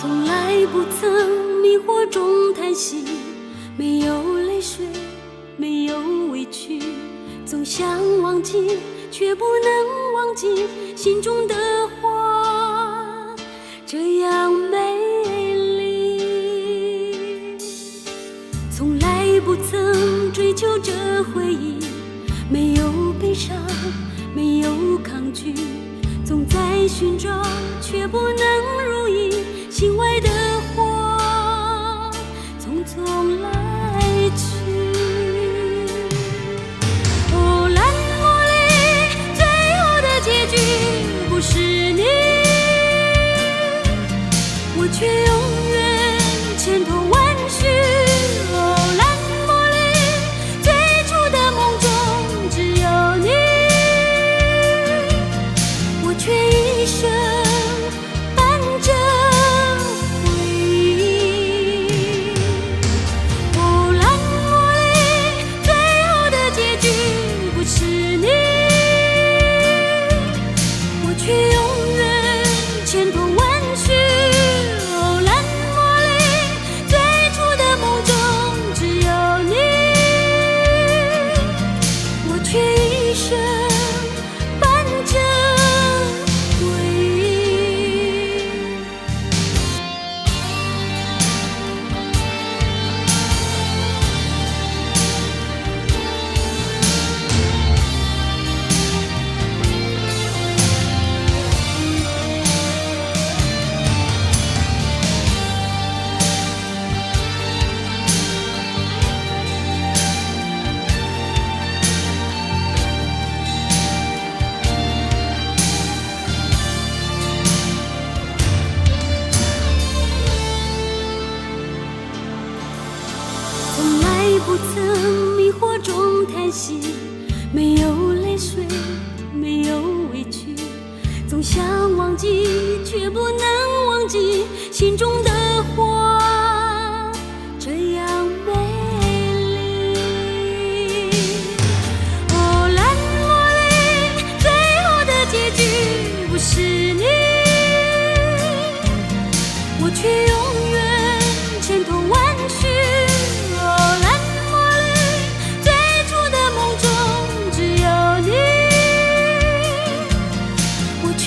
从来不曾迷惑中叹息，没有泪水，没有委屈，总想忘记，却不能忘记心中的花，这样美丽。从来不曾追求这回忆，没有悲伤，没有抗拒，总在寻找，却不能如意，心外的花匆匆来去。哦，蓝茉莉，最后的结局不是你，我却永远千头万绪。哦，蓝茉莉，最初的梦中只有你，我却一生伴着回忆。哦，蓝茉莉，最后的结局不是你，我却永远千头万绪。哦，蓝茉莉，最初的梦中只有你，我却一生伴着回忆。从来不曾迷惑中叹息，没有泪水，没有委屈，总想忘记，却不能忘记心中的花，这样美丽。哦，蓝茉莉，最后的结局不是你，我却永远千头万绪。哦，蓝茉莉，最初的梦中只有你，我却